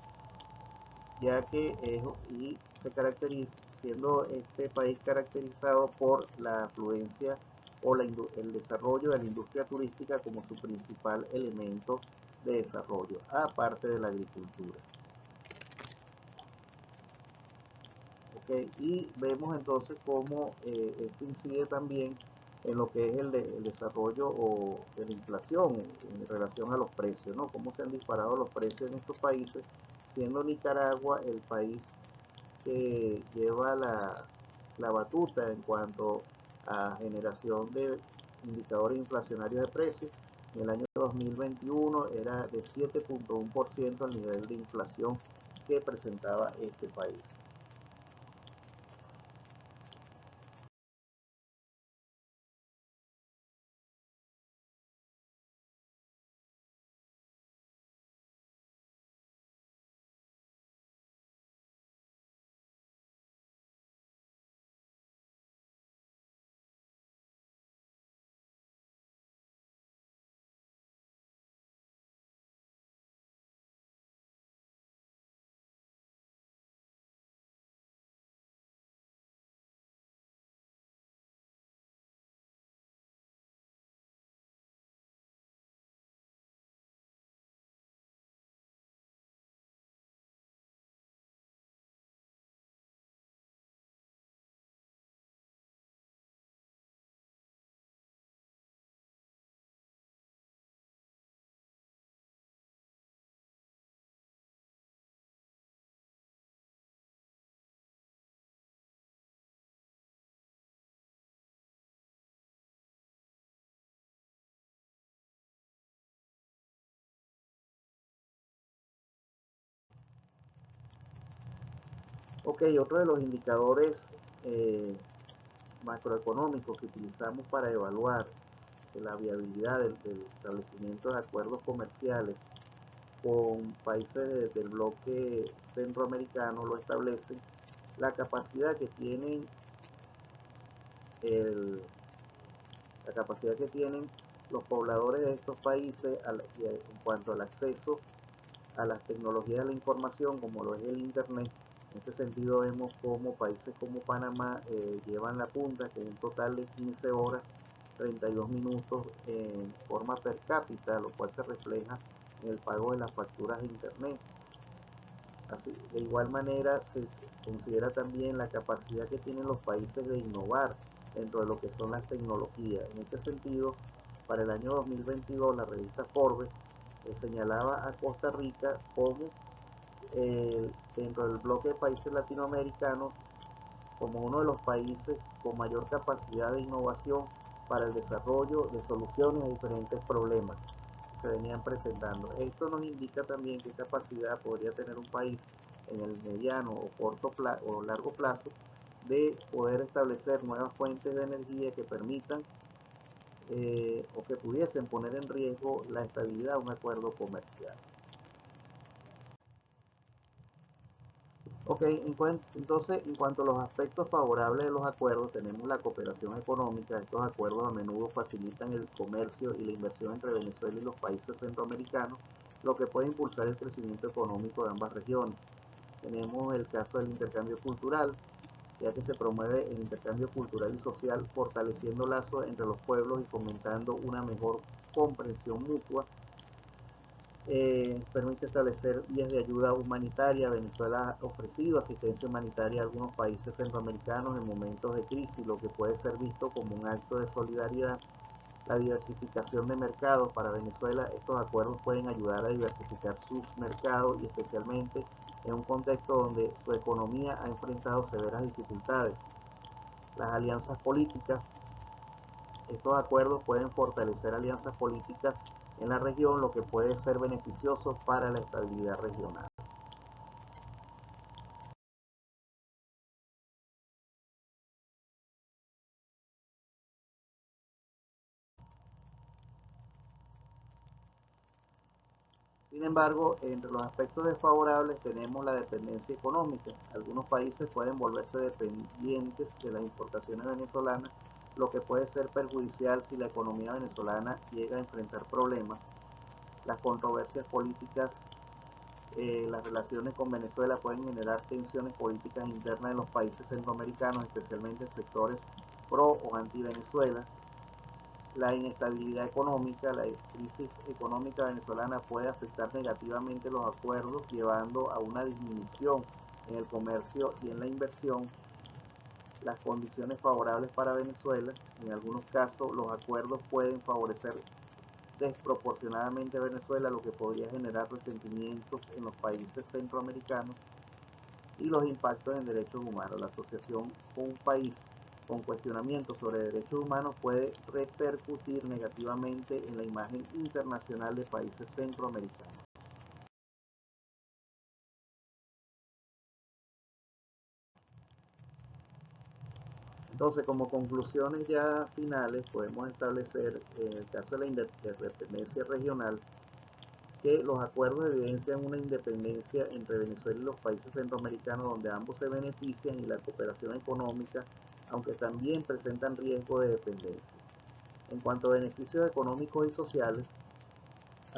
ya que y se caracteriza, siendo este país caracterizado por la afluencia o el desarrollo de la industria turística como su principal elemento de desarrollo, aparte de la agricultura. ¿Okay? Y vemos entonces cómo esto incide también en lo que es el desarrollo o de la inflación en relación a los precios, ¿no? Cómo se han disparado los precios en estos países, siendo Nicaragua el país que lleva la batuta en cuanto a generación de indicadores inflacionarios de precios. En el año 2021 era de 7,1% el nivel de inflación que presentaba este país. Ok, otro de los indicadores eh, macroeconómicos que utilizamos para evaluar la viabilidad del establecimiento de acuerdos comerciales con países del bloque centroamericano lo establecen la capacidad que tienen el, la capacidad que tienen los pobladores de estos países en cuanto al acceso a las tecnologías de la información como lo es el internet. En este sentido vemos como países como Panamá llevan la punta con un total de 15 horas 32 minutos en forma per cápita, lo cual se refleja en el pago de las facturas de internet. Así, de igual manera se considera también la capacidad que tienen los países de innovar dentro de lo que son las tecnologías. En este sentido, para el año 2022 la revista Forbes señalaba a Costa Rica como dentro del bloque de países latinoamericanos como uno de los países con mayor capacidad de innovación para el desarrollo de soluciones a diferentes problemas que se venían presentando. Esto nos indica también qué capacidad podría tener un país en el mediano o corto o largo plazo de poder establecer nuevas fuentes de energía que permitan o que pudiesen poner en riesgo la estabilidad de un acuerdo comercial. Ok, entonces en cuanto a los aspectos favorables de los acuerdos, tenemos la cooperación económica. Estos acuerdos a menudo facilitan el comercio y la inversión entre Venezuela y los países centroamericanos, lo que puede impulsar el crecimiento económico de ambas regiones. Tenemos el caso del intercambio cultural, ya que se promueve el intercambio cultural y social, fortaleciendo lazos entre los pueblos y fomentando una mejor comprensión mutua. Permite establecer vías de ayuda humanitaria. Venezuela ha ofrecido asistencia humanitaria a algunos países centroamericanos en momentos de crisis, lo que puede ser visto como un acto de solidaridad. La diversificación de mercados para Venezuela, estos acuerdos pueden ayudar a diversificar sus mercados y especialmente en un contexto donde su economía ha enfrentado severas dificultades. Las alianzas políticas, estos acuerdos pueden fortalecer alianzas políticas en la región, lo que puede ser beneficioso para la estabilidad regional. Sin embargo, entre los aspectos desfavorables tenemos la dependencia económica. Algunos países pueden volverse dependientes de las importaciones venezolanas, lo que puede ser perjudicial si la economía venezolana llega a enfrentar problemas. Las controversias políticas, las relaciones con Venezuela pueden generar tensiones políticas internas en los países centroamericanos, especialmente en sectores pro o anti Venezuela. La inestabilidad económica, la crisis económica venezolana puede afectar negativamente los acuerdos, llevando a una disminución en el comercio y en la inversión. Las condiciones favorables para Venezuela, en algunos casos los acuerdos pueden favorecer desproporcionadamente a Venezuela, lo que podría generar resentimientos en los países centroamericanos. Y los impactos en derechos humanos. La asociación con un país con cuestionamientos sobre derechos humanos puede repercutir negativamente en la imagen internacional de países centroamericanos. Entonces, como conclusiones ya finales, podemos establecer, en el caso de la independencia regional, que los acuerdos evidencian una independencia entre Venezuela y los países centroamericanos donde ambos se benefician y la cooperación económica, aunque también presentan riesgo de dependencia. En cuanto a beneficios económicos y sociales,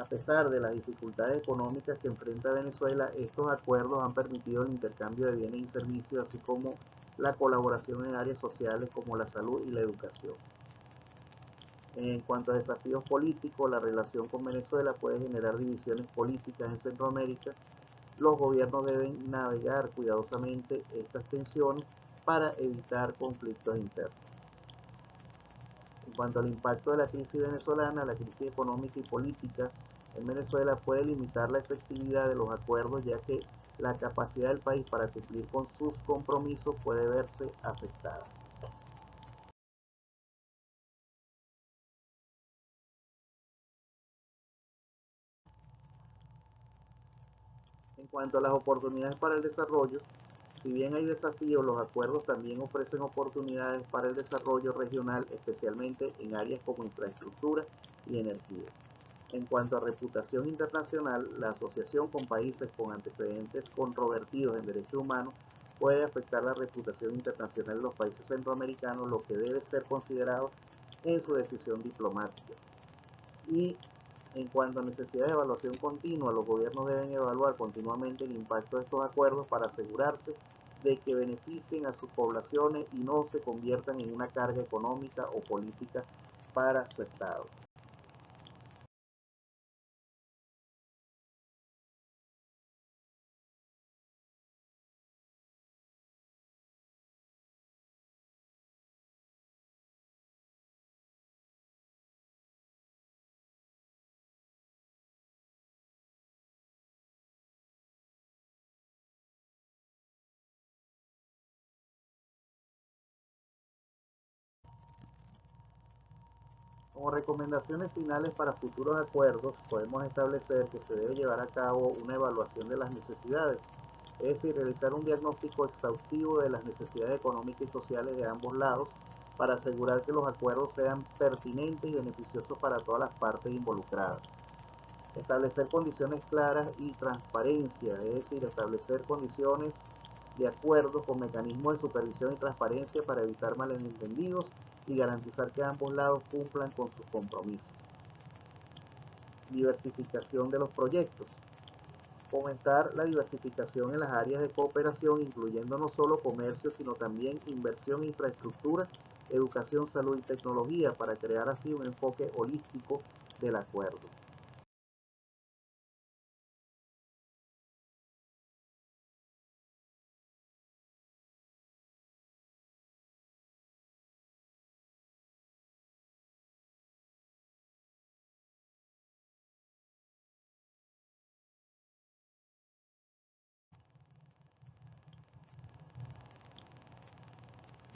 a pesar de las dificultades económicas que enfrenta Venezuela, estos acuerdos han permitido el intercambio de bienes y servicios, así como la colaboración en áreas sociales como la salud y la educación. En cuanto a desafíos políticos, la relación con Venezuela puede generar divisiones políticas en Centroamérica. Los gobiernos deben navegar cuidadosamente estas tensiones para evitar conflictos internos. En cuanto al impacto de la crisis venezolana, la crisis económica y política en Venezuela puede limitar la efectividad de los acuerdos, ya que la capacidad del país para cumplir con sus compromisos puede verse afectada. En cuanto a las oportunidades para el desarrollo, Si bien hay desafíos, los acuerdos también ofrecen oportunidades para el desarrollo regional, especialmente en áreas como infraestructura y energía. En cuanto a reputación internacional, la asociación con países con antecedentes controvertidos en derechos humanos puede afectar la reputación internacional de los países centroamericanos, lo que debe ser considerado en su decisión diplomática. Y en cuanto a necesidades de evaluación continua, los gobiernos deben evaluar continuamente el impacto de estos acuerdos para asegurarse de que beneficien a sus poblaciones y no se conviertan en una carga económica o política para su Estado. Como recomendaciones finales para futuros acuerdos, podemos establecer que se debe llevar a cabo una evaluación de las necesidades, es decir, realizar un diagnóstico exhaustivo de las necesidades económicas y sociales de ambos lados para asegurar que los acuerdos sean pertinentes y beneficiosos para todas las partes involucradas. Establecer condiciones claras y transparencia, es decir, establecer condiciones de acuerdo con mecanismos de supervisión y transparencia para evitar malentendidos y garantizar que ambos lados cumplan con sus compromisos. Diversificación de los proyectos. Fomentar la diversificación en las áreas de cooperación, incluyendo no solo comercio, sino también inversión en infraestructura, educación, salud y tecnología, para crear así un enfoque holístico del acuerdo.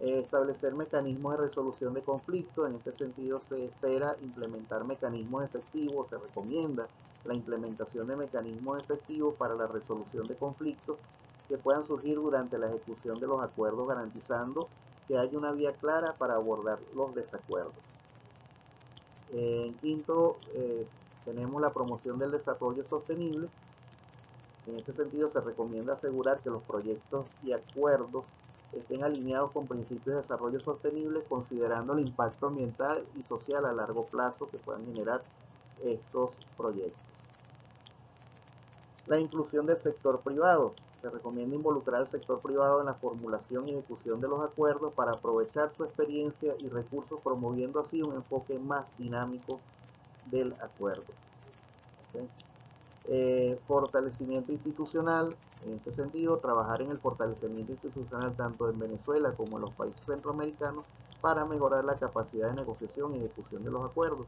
Establecer mecanismos de resolución de conflictos. En este sentido se espera implementar mecanismos efectivos, se recomienda la implementación de mecanismos efectivos para la resolución de conflictos que puedan surgir durante la ejecución de los acuerdos, garantizando que haya una vía clara para abordar los desacuerdos. En quinto, tenemos la promoción del desarrollo sostenible. En este sentido, se recomienda asegurar que los proyectos y acuerdos estén alineados con principios de desarrollo sostenible, considerando el impacto ambiental y social a largo plazo que puedan generar estos proyectos. La inclusión del sector privado. Se recomienda involucrar al sector privado en la formulación y ejecución de los acuerdos para aprovechar su experiencia y recursos, promoviendo así un enfoque más dinámico del acuerdo. ¿Okay? Fortalecimiento institucional. En este sentido, trabajar en el fortalecimiento institucional tanto en Venezuela como en los países centroamericanos para mejorar la capacidad de negociación y ejecución de los acuerdos.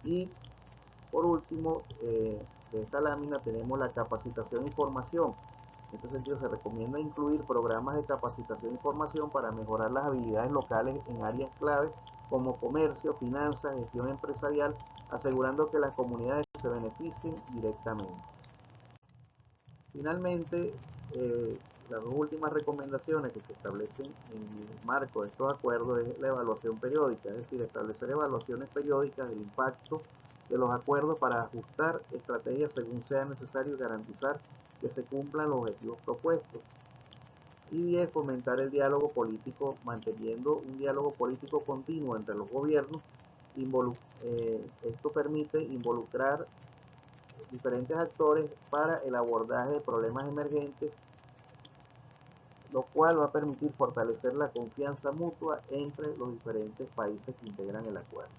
Y por último, de esta lámina tenemos la capacitación y formación. En este sentido, se recomienda incluir programas de capacitación y formación para mejorar las habilidades locales en áreas clave como comercio, finanzas, gestión empresarial, asegurando que las comunidades se beneficien directamente. Finalmente, las dos últimas recomendaciones que se establecen en el marco de estos acuerdos es la evaluación periódica, es decir, establecer evaluaciones periódicas del impacto de los acuerdos para ajustar estrategias según sea necesario y garantizar que se cumplan los objetivos propuestos. Y 10, fomentar el diálogo político, manteniendo un diálogo político continuo entre los gobiernos. Esto permite involucrar diferentes actores para el abordaje de problemas emergentes, lo cual va a permitir fortalecer la confianza mutua entre los diferentes países que integran el acuerdo.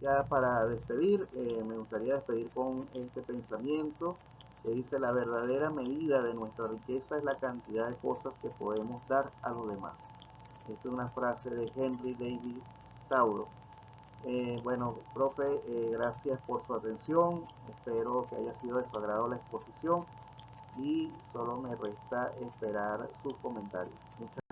Ya para despedir, me gustaría despedir con este pensamiento. que dice: la verdadera medida de nuestra riqueza es la cantidad de cosas que podemos dar a los demás. Esta es una frase de Henry David Thoreau. Bueno, profe, gracias por su atención. Espero que haya sido de su agrado la exposición y solo me resta esperar sus comentarios. Muchas